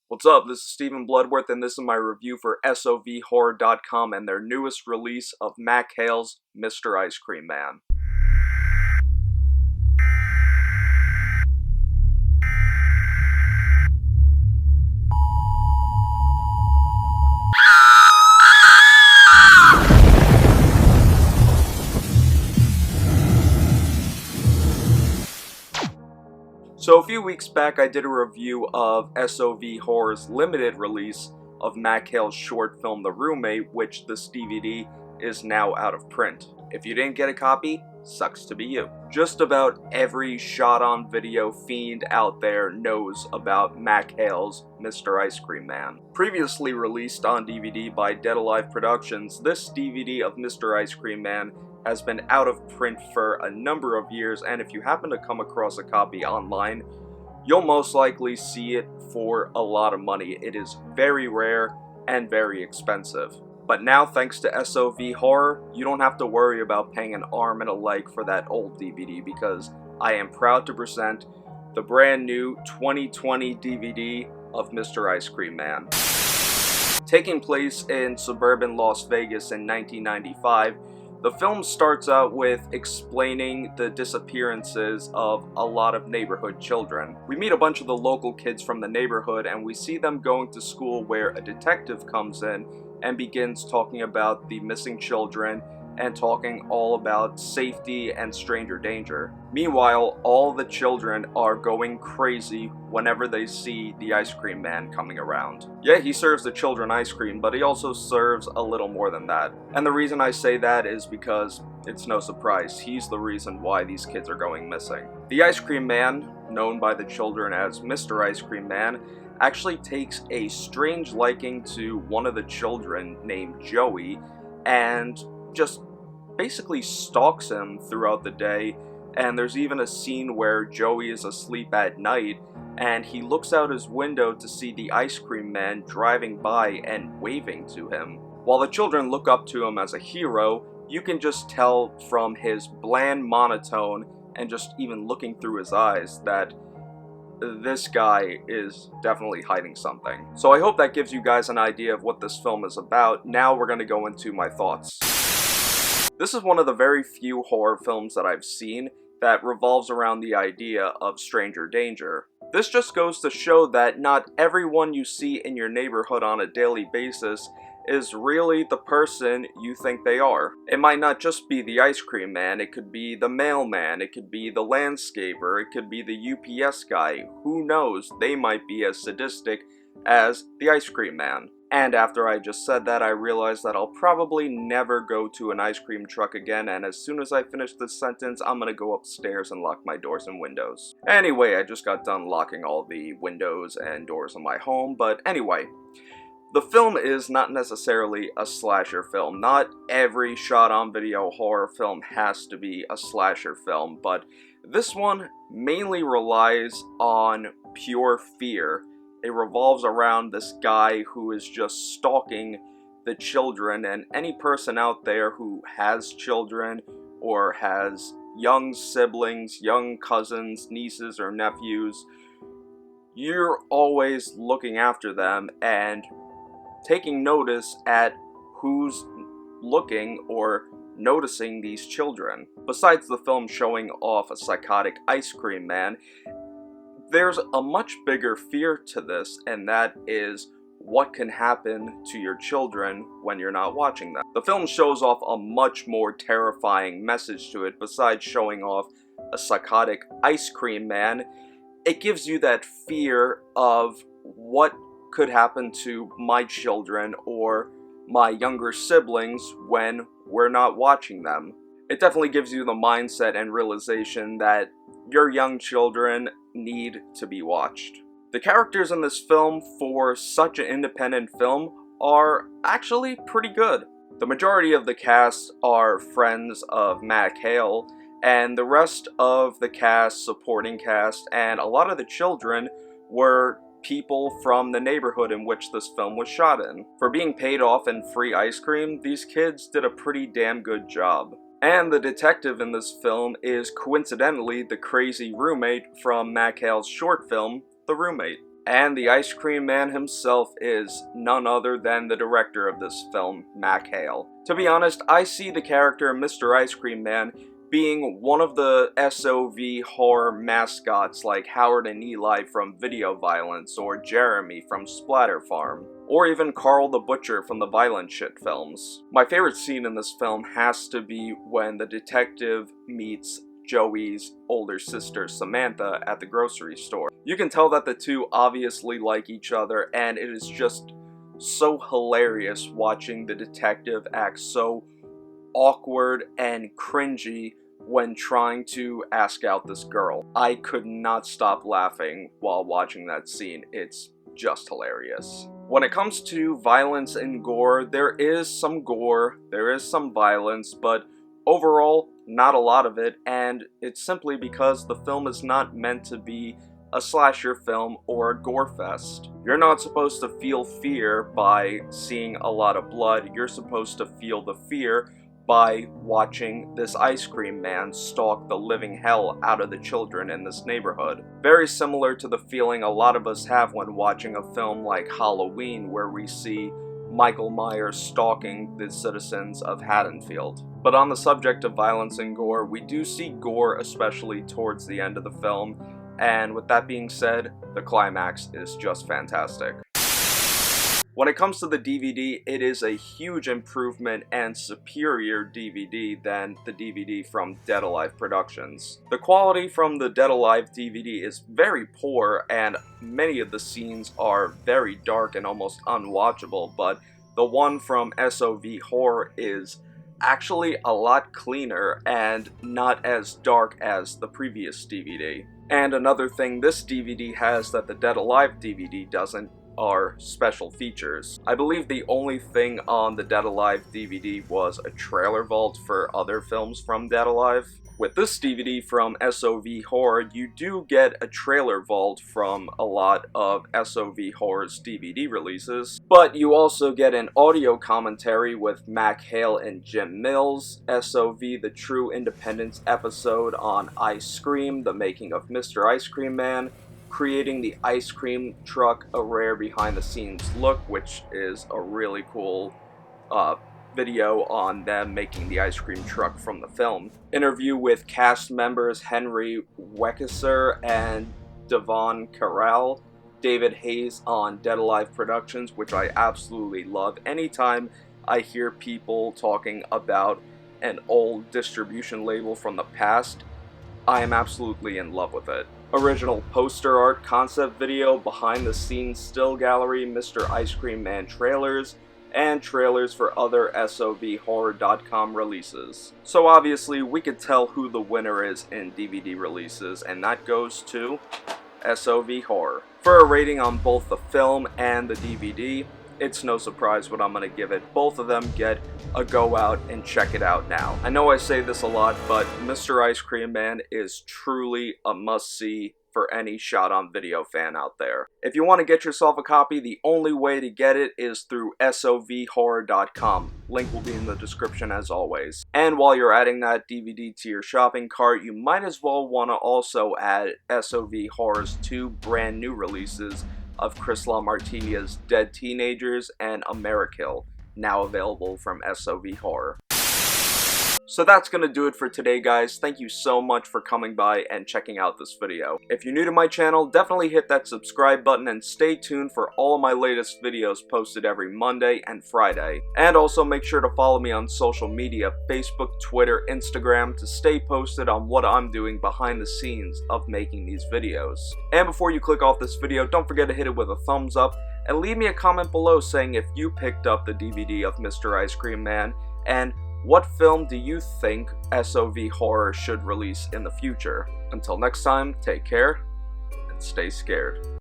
What's up? This is Stephen Bloodworth, and this is my review for SOVHorror.com and their newest release of Mack Mr. Ice Cream Man. So a few weeks back I did a review of SOV Horror's limited release of Mack short film The Roommate, which this DVD is now out of print. If you didn't get a copy, sucks to be you. Just about every shot-on-video fiend out there knows about Mack Mr. Ice Cream Man. Previously released on DVD by Dead Alive Productions, this DVD of Mr. Ice Cream Man has been out of print for a number of years, and if you happen to come across a copy online, you'll most likely see it for a lot of money. It is very rare and very expensive. But now, thanks to SOV Horror, you don't have to worry about paying an arm and a leg for that old DVD, because I am proud to present the brand new 2020 DVD of Mr. Ice Cream Man. Taking place in suburban Las Vegas in 1995, the film starts out with explaining the disappearances of a lot of neighborhood children. We meet a bunch of the local kids from the neighborhood, and we see them going to school where a detective comes in and begins talking about the missing children and talking all about safety and stranger danger. Meanwhile, all the children are going crazy whenever they see the ice cream man coming around. Yeah, he serves the children ice cream, but he also serves a little more than that. And the reason I say that is because it's no surprise, he's the reason why these kids are going missing. The ice cream man, known by the children as Mr. Ice Cream Man, actually takes a strange liking to one of the children named Joey and just basically stalks him throughout the day. And there's even a scene where Joey is asleep at night and he looks out his window to see the ice cream man driving by and waving to him. While the children look up to him as a hero, you can just tell from his bland monotone and just even looking through his eyes that this guy is definitely hiding something. So I hope that gives you guys an idea of what this film is about. Now we're going to go into my thoughts. This is one of the very few horror films that I've seen that revolves around the idea of stranger danger. This just goes to show that not everyone you see in your neighborhood on a daily basis is really the person you think they are. It might not just be the ice cream man, it could be the mailman, it could be the landscaper, it could be the UPS guy. Who knows, they might be as sadistic as the ice cream man. And after I just said that, I realized that I'll probably never go to an ice cream truck again, and as soon as I finish this sentence, I'm gonna go upstairs and lock my doors and windows. Anyway, I just got done locking all the windows and doors in my home, but anyway. The film is not necessarily a slasher film. Not every shot-on-video horror film has to be a slasher film, but this one mainly relies on pure fear. It revolves around this guy who is just stalking the children, and any person out there who has children or has young siblings, young cousins, nieces, or nephews, you're always looking after them and taking notice at who's looking or noticing these children. Besides the film showing off a psychotic ice cream man, there's a much bigger fear to this, and that is what can happen to your children when you're not watching them. The film shows off a much more terrifying message to it. Besides showing off a psychotic ice cream man, it gives you that fear of what could happen to my children or my younger siblings when we're not watching them. It definitely gives you the mindset and realization that your young children need to be watched. The characters in this film, for such an independent film, are actually pretty good. The majority of the cast are friends of Mack, and the rest of the cast, supporting cast, and a lot of the children were people from the neighborhood in which this film was shot in. For being paid off in free ice cream, these kids did a pretty damn good job. And the detective in this film is coincidentally the crazy roommate from Mack short film, The Roommate. And the Ice Cream Man himself is none other than the director of this film, Mack. To be honest, I see the character Mr. Ice Cream Man being one of the SOV horror mascots like Howard and Eli from Video Violence, or Jeremy from Splatter Farm, or even Carl the Butcher from the Violent Shit films. My favorite scene in this film has to be when the detective meets Joey's older sister Samantha at the grocery store. You can tell that the two obviously like each other, and it is just so hilarious watching the detective act so awkward and cringy when trying to ask out this girl. I could not stop laughing while watching that scene. It's just hilarious. When it comes to violence and gore, there is some gore, there is some violence, but overall, not a lot of it, and it's simply because the film is not meant to be a slasher film or a gore fest. You're not supposed to feel fear by seeing a lot of blood. You're supposed to feel the fear by watching this Ice Cream Man stalk the living hell out of the children in this neighborhood. Very similar to the feeling a lot of us have when watching a film like Halloween, where we see Michael Myers stalking the citizens of Haddonfield. But on the subject of violence and gore, we do see gore especially towards the end of the film, and with that being said, the climax is just fantastic. When it comes to the DVD, it is a huge improvement and superior DVD than the DVD from Dead Alive Productions. The quality from the Dead Alive DVD is very poor, and many of the scenes are very dark and almost unwatchable, but the one from SOV Horror is actually a lot cleaner and not as dark as the previous DVD. And another thing this DVD has that the Dead Alive DVD doesn't are special features. I believe the only thing on the Dead Alive DVD was a trailer vault for other films from Dead Alive. With this DVD from SOV Horror, you do get a trailer vault from a lot of SOV Horror's DVD releases, but you also get an audio commentary with Mack Hale and Jim Mills, SOV The True Independence episode on I Scream, the making of Mr. Ice Cream Man, creating the ice cream truck, a rare behind-the-scenes look, which is a really cool video on them making the ice cream truck from the film. Interview with cast members Henry Wekesser and Devon Carell. David Hayes on Dead Alive Productions, which I absolutely love. Anytime I hear people talking about an old distribution label from the past, I am absolutely in love with it. Original poster art, concept video, behind the scenes still gallery, Mr. Ice Cream Man trailers, and trailers for other SOVHorror.com releases. So obviously we could tell who the winner is in DVD releases, and that goes to SOV Horror. For a rating on both the film and the DVD, it's no surprise what I'm going to give it. Both of them get a go out and check it out now. I know I say this a lot, but Mr. Ice Cream Man is truly a must-see for any shot-on-video fan out there. If you want to get yourself a copy, the only way to get it is through SOVHorror.com. Link will be in the description as always. And while you're adding that DVD to your shopping cart, you might as well want to also add SOV Horror's two brand new releases of Chris LaMartinia's Dead Teenagers and Amerikill, now available from SOV Horror. So that's gonna do it for today, guys. Thank you so much for coming by and checking out this video. If you're new to my channel, definitely hit that subscribe button and stay tuned for all of my latest videos posted every Monday and Friday. And also make sure to follow me on social media, Facebook, Twitter, Instagram, to stay posted on what I'm doing behind the scenes of making these videos. And before you click off this video, don't forget to hit it with a thumbs up and leave me a comment below saying if you picked up the DVD of Mr. Ice Cream Man, and what film do you think SOV Horror should release in the future? Until next time, take care and stay scared.